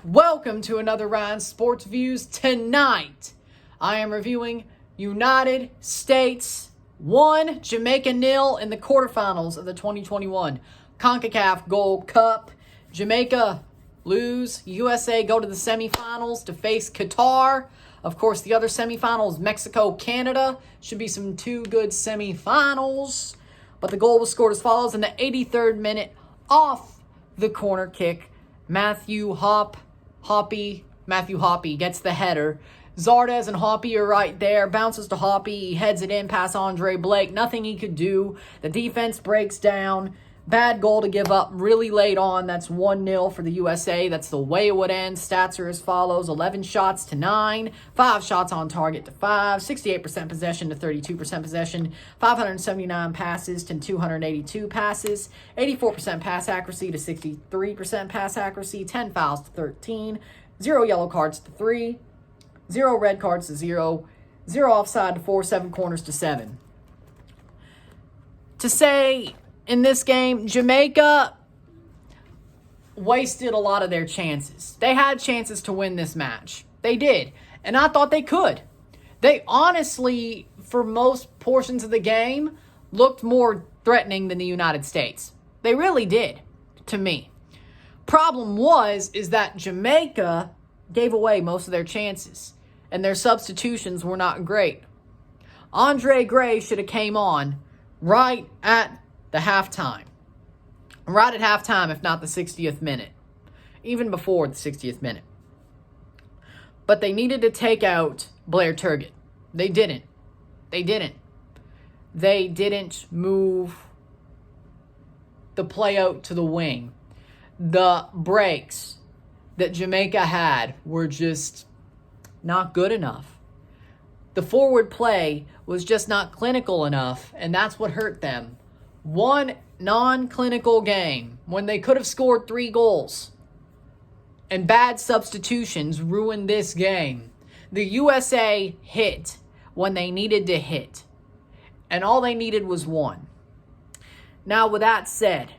Welcome to another Ryan Sports Views. Tonight, I am reviewing United States 1, Jamaica 0 in the quarterfinals of the 2021 CONCACAF Gold Cup. Jamaica lose. USA go to the semifinals to face Qatar. Of course, the other semifinals, Mexico, Canada. Should be some two good semifinals. But the goal was scored as follows in the 83rd minute off the corner kick. Matthew Hoppy gets the header. Zardes and Hoppy are right there. Bounces to Hoppy. He heads it in past Andre Blake. Nothing he could do. The defense breaks down. Bad goal to give up really late on. That's 1-0 for the USA. That's the way it would end. Stats are as follows. 11 shots to 9. 5 shots on target to 5. 68% possession to 32% possession. 579 passes to 282 passes. 84% pass accuracy to 63% pass accuracy. 10 fouls to 13. 0 yellow cards to 3. 0 red cards to 0. 0 offside to 4. 7 corners to 7. To say, in this game, Jamaica wasted a lot of their chances. They had chances to win this match. They did. And I thought they could. They honestly, for most portions of the game, looked more threatening than the United States. They really did, to me. Problem is that Jamaica gave away most of their chances. And their substitutions were not great. Andre Gray should have came on right at the halftime. Right at halftime, if not the 60th minute. Even before the 60th minute. But they needed to take out Blair Turgott. They didn't. They didn't move the play out to the wing. The breaks that Jamaica had were just not good enough. The forward play was just not clinical enough, and that's what hurt them. One non-clinical game when they could have scored 3 goals. And bad substitutions ruined this game. The USA hit when they needed to hit. And all they needed was 1. Now, with that said,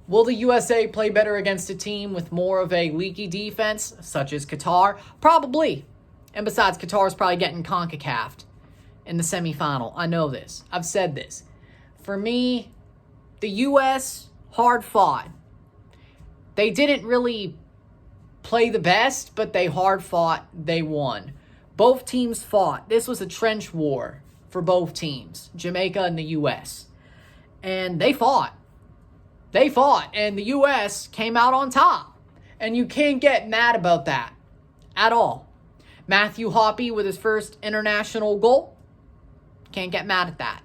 will the USA play better against a team with more of a leaky defense, such as Qatar? Probably. And besides, Qatar is probably getting CONCACAF'd in the semifinal. I know this. I've said this. For me, the U.S. hard fought. They didn't really play the best, but they hard fought. They won. Both teams fought. This was a trench war for both teams, Jamaica and the U.S. And they fought. And the U.S. came out on top. And you can't get mad about that at all. Matthew Hoppy with his first international goal. Can't get mad at that.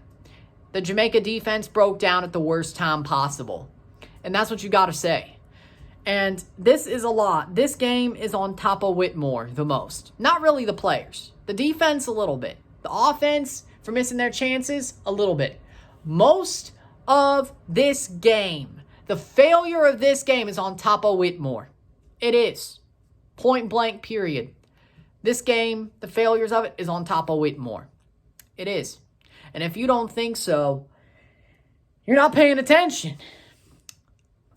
The Jamaica defense broke down at the worst time possible. And that's what you got to say. And this is a lot. This game is on top of Whitmore the most. Not really the players. The defense, a little bit. The offense, for missing their chances, a little bit. Most of this game, the failure of this game is on top of Whitmore. It is. Point blank, period. This game, the failures of it, is on top of Whitmore. It is. And if you don't think so, you're not paying attention.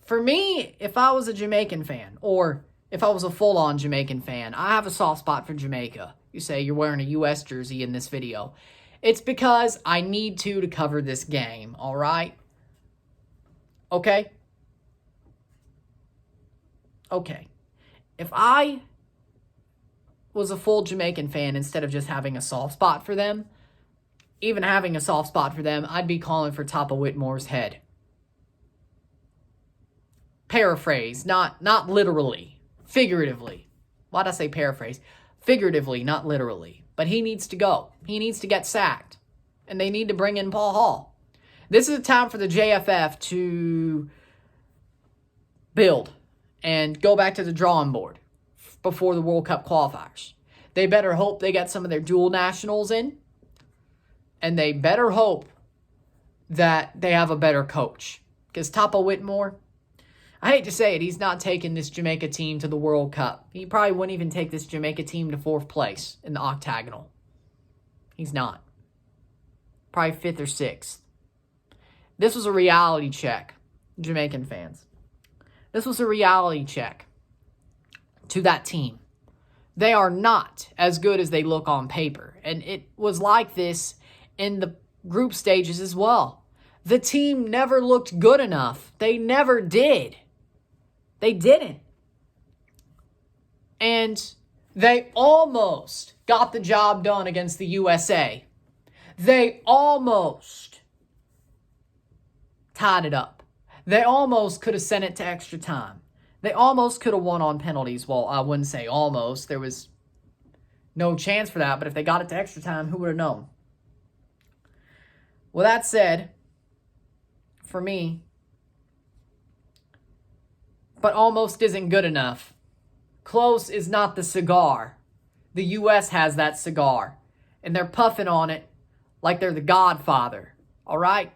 For me, if I was a Jamaican fan, or if I was a full-on Jamaican fan, I have a soft spot for Jamaica. You say you're wearing a U.S. jersey in this video. It's because I need to cover this game, all right? Okay? Okay. If I was a full Jamaican fan instead of just having a soft spot for them, even having a soft spot for them, I'd be calling for Tapa Whitmore's head. Paraphrase, not literally, figuratively. Why'd I say paraphrase? Figuratively, not literally. But he needs to go. He needs to get sacked. And they need to bring in Paul Hall. This is a time for the JFF to build and go back to the drawing board before the World Cup qualifiers. They better hope they get some of their dual nationals in. And they better hope that they have a better coach. Because Tapa Whitmore, I hate to say it, he's not taking this Jamaica team to the World Cup. He probably wouldn't even take this Jamaica team to 4th place in the octagonal. He's not. Probably 5th or 6th. This was a reality check, Jamaican fans. This was a reality check to that team. They are not as good as they look on paper. And it was like this in the group stages as well. The team never looked good enough. They never did. They didn't. And they almost got the job done against the USA. They almost tied it up. They almost could have sent it to extra time. They almost could have won on penalties. Well, I wouldn't say almost. There was no chance for that. But if they got it to extra time, who would have known? Well, that said, for me, but almost isn't good enough. Close is not the cigar. The U.S. has that cigar. And they're puffing on it like they're the Godfather. All right?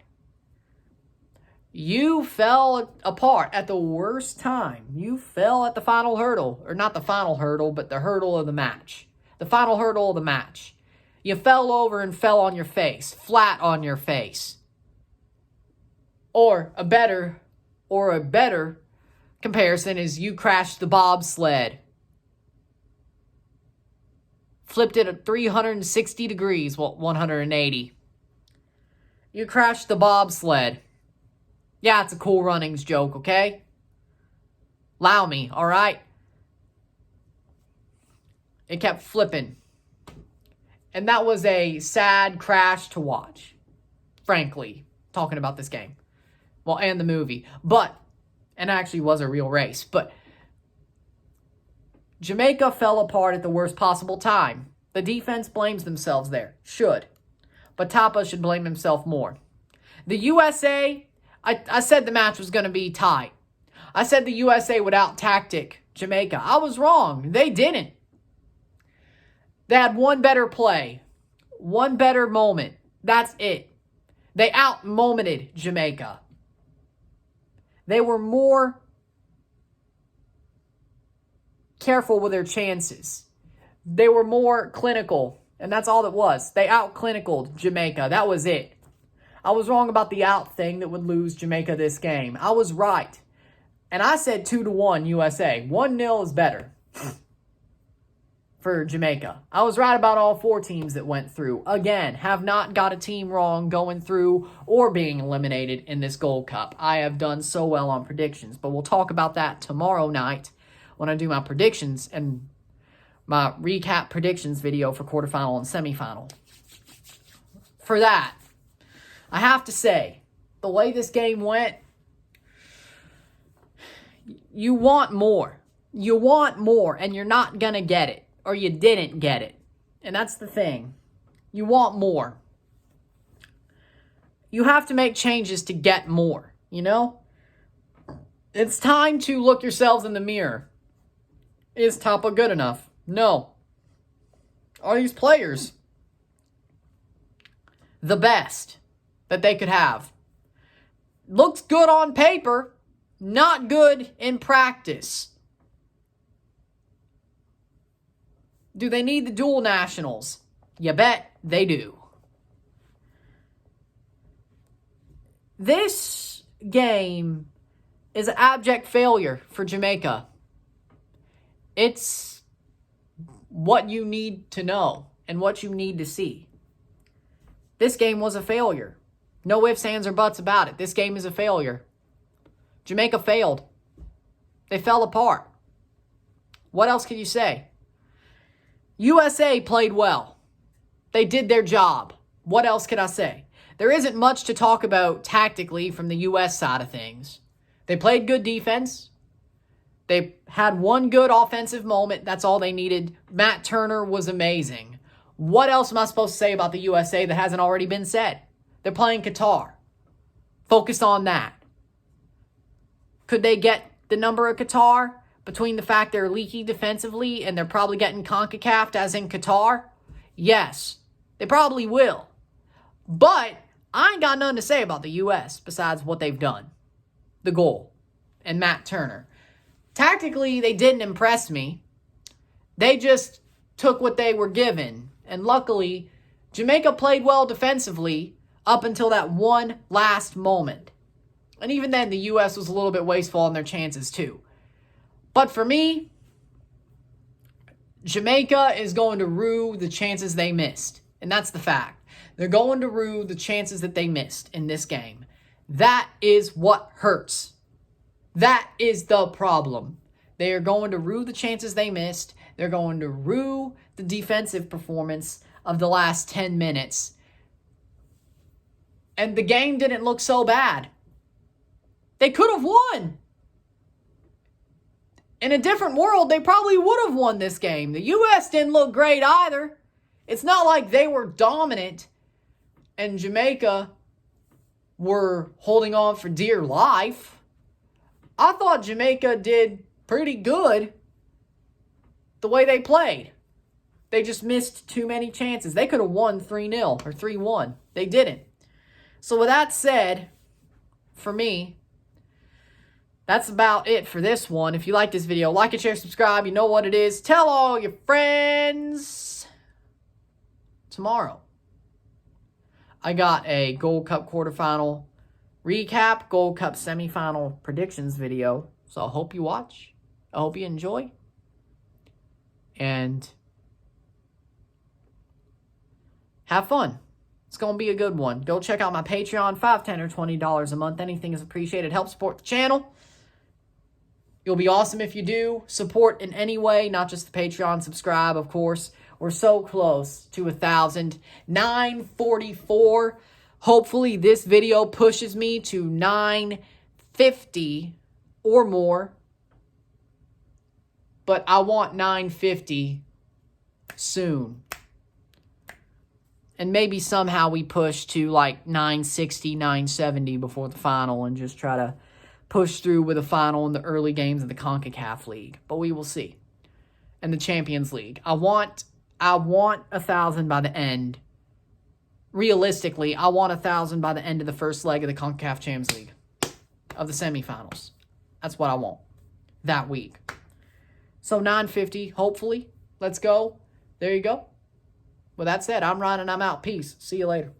You fell apart at the worst time. You fell at the final hurdle. Or not the final hurdle, but the hurdle of the match. The final hurdle of the match. You fell over and fell on your face. Flat on your face. Or a better comparison is you crashed the bobsled. Flipped it at 360 degrees. Well, 180. You crashed the bobsled. Yeah, it's a Cool Runnings joke, okay? Allow me, all right? It kept flipping. And that was a sad crash to watch. Frankly, talking about this game. Well, and the movie. But, and it actually was a real race. But Jamaica fell apart at the worst possible time. The defense blames themselves there. Should. But Tapa should blame himself more. The USA, I said the match was going to be tight. I said the USA would out-tactic Jamaica. I was wrong. They didn't. They had one better play. One better moment. That's it. They out-momented Jamaica. They were more careful with their chances. They were more clinical. And that's all it was. They out-clinicaled Jamaica. That was it. I was wrong about the out thing that would lose Jamaica this game. I was right. And I said 2-1 USA. 1-0 is better for Jamaica. I was right about all four teams that went through. Again, have not got a team wrong going through or being eliminated in this Gold Cup. I have done so well on predictions. But we'll talk about that tomorrow night when I do my predictions and my recap predictions video for quarterfinal and semifinal. For that, I have to say, the way this game went, you want more. You want more, and you're not going to get it, or you didn't get it. And that's the thing. You want more. You have to make changes to get more, you know? It's time to look yourselves in the mirror. Is Tapa good enough? No. Are these players the best that they could have? Looks good on paper, not good in practice. Do they need the dual nationals? You bet they do. This game is an abject failure for Jamaica. It's what you need to know and what you need to see. This game was a failure. No ifs, ands, or buts about it. This game is a failure. Jamaica failed. They fell apart. What else can you say? USA played well. They did their job. What else can I say? There isn't much to talk about tactically from the U.S. side of things. They played good defense. They had one good offensive moment. That's all they needed. Matt Turner was amazing. What else am I supposed to say about the USA that hasn't already been said? They're playing Qatar. Focus on that. Could they get the number of Qatar between the fact they're leaky defensively and they're probably getting CONCACAF as in Qatar? Yes, they probably will. But I ain't got nothing to say about the U.S. besides what they've done. The goal. And Matt Turner. Tactically, they didn't impress me. They just took what they were given. And luckily, Jamaica played well defensively up until that one last moment. And even then, the U.S. was a little bit wasteful on their chances too. But for me, Jamaica is going to rue the chances they missed. And that's the fact. They're going to rue the chances that they missed in this game. That is what hurts. That is the problem. They are going to rue the chances they missed. They're going to rue the defensive performance of the last 10 minutes. And the game didn't look so bad. They could have won. In a different world, they probably would have won this game. The U.S. didn't look great either. It's not like they were dominant and Jamaica were holding on for dear life. I thought Jamaica did pretty good the way they played. They just missed too many chances. They could have won 3-0 or 3-1. They didn't. So with that said, for me, that's about it for this one. If you like this video, like and share, subscribe. You know what it is. Tell all your friends. Tomorrow, I got a Gold Cup quarterfinal recap, Gold Cup semifinal predictions video. So I hope you watch. I hope you enjoy. And have fun. It's going to be a good one. Go check out my Patreon. $5, $10, or $20 a month. Anything is appreciated. Help support the channel. You'll be awesome if you do. Support in any way, not just the Patreon. Subscribe, of course. We're so close to 1,000. 944. Hopefully this video pushes me to 950 or more. But I want 950 soon. And maybe somehow we push to like 960, 970 before the final and just try to push through with a final in the early games of the CONCACAF League. But we will see. And the Champions League. I want 1,000 by the end. Realistically, I want 1,000 by the end of the first leg of the CONCACAF Champions League. Of the semifinals. That's what I want. That week. So 950, hopefully. Let's go. There you go. With that said, I'm Ryan and I'm out. Peace. See you later.